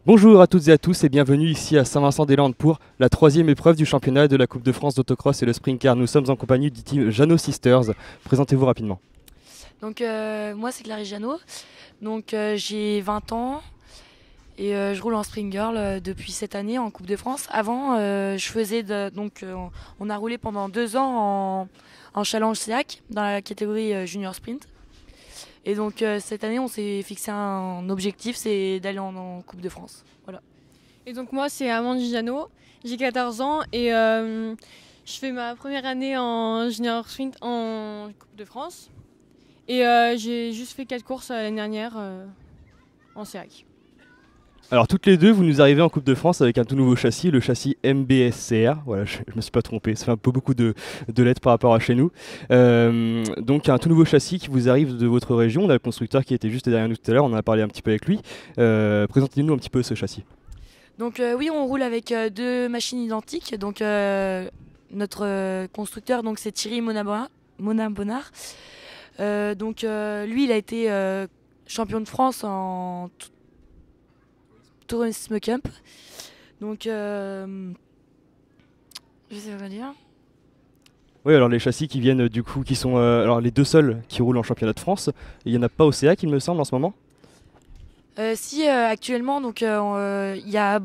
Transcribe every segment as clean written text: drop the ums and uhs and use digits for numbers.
Bonjour à toutes et à tous et bienvenue ici à Saint-Vincent-des-Landes pour la troisième épreuve du championnat de la Coupe de France d'autocross et le sprint car. Nous sommes en compagnie du team Jeannot Sisters. Présentez-vous rapidement. Donc moi c'est Clarisse Jeannot, donc j'ai 20 ans et je roule en Spring Girl depuis cette année en Coupe de France. Avant je faisais on a roulé pendant 2 ans en Challenge SEAC dans la catégorie Junior Sprint. Et donc cette année on s'est fixé un objectif, c'est d'aller en Coupe de France. Voilà. Et donc moi c'est Amandine Jeannot, j'ai 14 ans et je fais ma première année en junior sprint en Coupe de France. Et j'ai juste fait 4 courses l'année dernière en SEAC. Alors toutes les deux, vous nous arrivez en Coupe de France avec un tout nouveau châssis, le châssis MBSCR. Voilà, je me suis pas trompé, ça fait un peu beaucoup de lettres par rapport à chez nous. Donc un tout nouveau châssis qui vous arrive de votre région. On a le constructeur qui était juste derrière nous tout à l'heure, on en a parlé un petit peu avec lui. Présentez-nous un petit peu ce châssis. Donc oui, on roule avec deux machines identiques. Donc notre constructeur, donc c'est Thierry Monabonard. Lui, il a été champion de France en Tourisme Camp. Donc je sais pas dire. Oui, alors les châssis qui viennent du coup, qui sont alors les deux seuls qui roulent en championnat de France. Il n'y en a pas au CA, il me semble, en ce moment. Si actuellement, donc il y a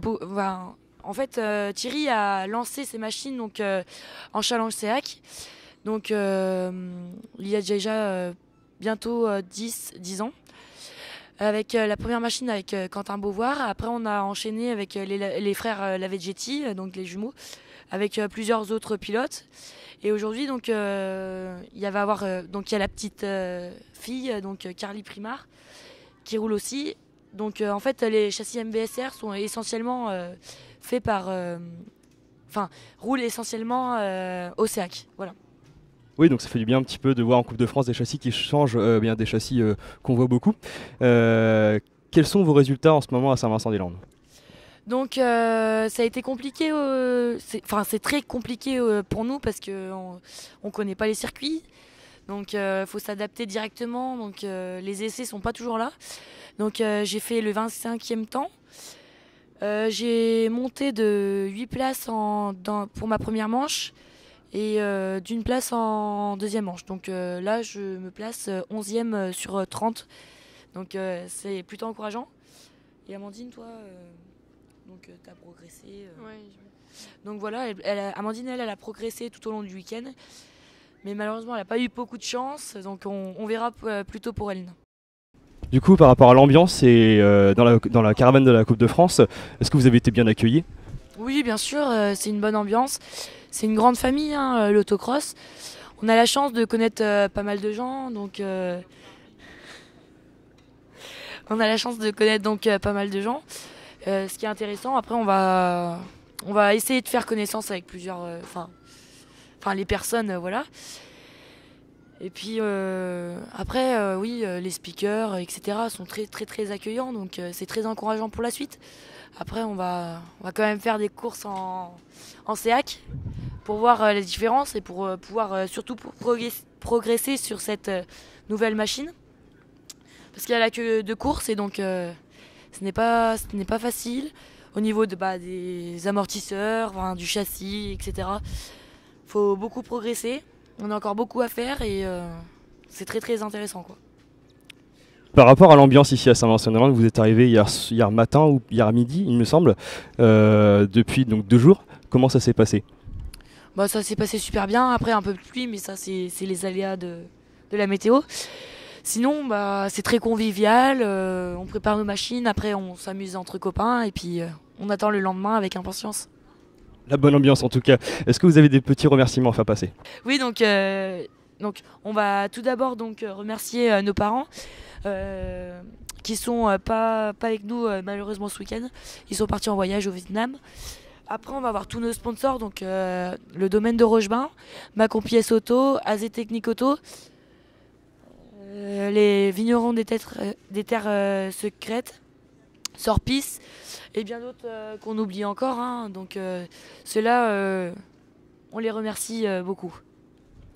en fait Thierry a lancé ses machines donc en Challenge SEAC. Donc il y a déjà bientôt 10 ans. Avec la première machine avec Quentin Beauvoir. Après, on a enchaîné avec les frères Lavegetti, donc les jumeaux, avec plusieurs autres pilotes. Et aujourd'hui, donc, donc il y a la petite fille, donc Carly Primard, qui roule aussi. Donc, en fait, les châssis MBSR sont essentiellement faits roulent essentiellement au SEAC. Voilà. Oui, donc ça fait du bien un petit peu de voir en Coupe de France des châssis qui changent, bien des châssis qu'on voit beaucoup. Quels sont vos résultats en ce moment à Saint-Vincent-des-Landes? Donc ça a été compliqué, c'est très compliqué pour nous parce qu'on ne connaît pas les circuits. Donc il faut s'adapter directement, donc les essais sont pas toujours là. Donc j'ai fait le 25e temps. J'ai monté de 8 places pour ma première manche et d'une place en deuxième manche. Donc là je me place 11e sur 30. Donc c'est plutôt encourageant. Et Amandine, toi donc tu as progressé. Ouais, Donc voilà, Amandine, elle a progressé tout au long du week-end. Mais malheureusement, elle n'a pas eu beaucoup de chance. Donc on verra plutôt pour elle. Du coup, par rapport à l'ambiance et dans la caravane de la Coupe de France, est-ce que vous avez été bien accueillis? Oui, bien sûr, c'est une bonne ambiance. C'est une grande famille, hein, l'autocross. On a la chance de connaître pas mal de gens. Donc on a la chance de connaître donc pas mal de gens. Ce qui est intéressant, après on va essayer de faire connaissance avec plusieurs, les personnes, voilà. Et puis après, oui, les speakers, etc. sont très très très accueillants, donc c'est très encourageant pour la suite. Après, on va quand même faire des courses en SEAC pour voir les différences et pour pouvoir surtout progresser sur cette nouvelle machine. Parce qu'il y a la queue de course et donc ce n'est pas facile au niveau des amortisseurs, du châssis, etc. Il faut beaucoup progresser. On a encore beaucoup à faire et c'est très très intéressant, quoi. Par rapport à l'ambiance ici à Saint-Vincent-des-Landes, vous êtes arrivé hier matin ou hier midi, il me semble, depuis donc 2 jours. Comment ça s'est passé? Bah, ça s'est passé super bien. Après, un peu de pluie, mais ça, c'est les aléas de la météo. Sinon, bah, c'est très convivial. On prépare nos machines. Après, on s'amuse entre copains. Et puis, on attend le lendemain avec impatience. La bonne ambiance en tout cas. Est-ce que vous avez des petits remerciements à faire passer? Oui, donc on va tout d'abord donc remercier nos parents qui sont pas avec nous malheureusement ce week-end. Ils sont partis en voyage au Vietnam. Après, on va voir tous nos sponsors, donc le domaine de Rochebain, Macon Pièce Auto, AZ Technique Auto, les vignerons des terres secrètes, Sorpis, et bien d'autres qu'on oublie encore, hein. Donc ceux-là, on les remercie beaucoup.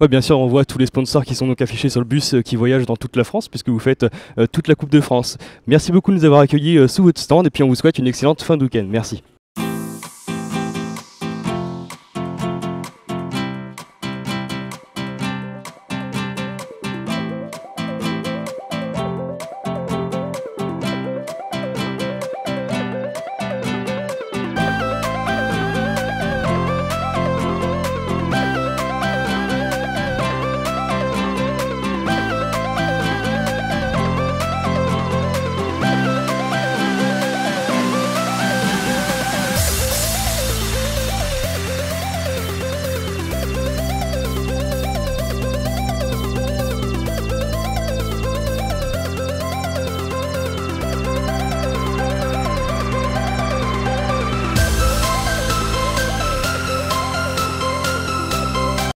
Ouais, bien sûr, on voit tous les sponsors qui sont donc affichés sur le bus qui voyagent dans toute la France, puisque vous faites toute la Coupe de France. Merci beaucoup de nous avoir accueillis sous votre stand, et puis on vous souhaite une excellente fin de week-end. Merci.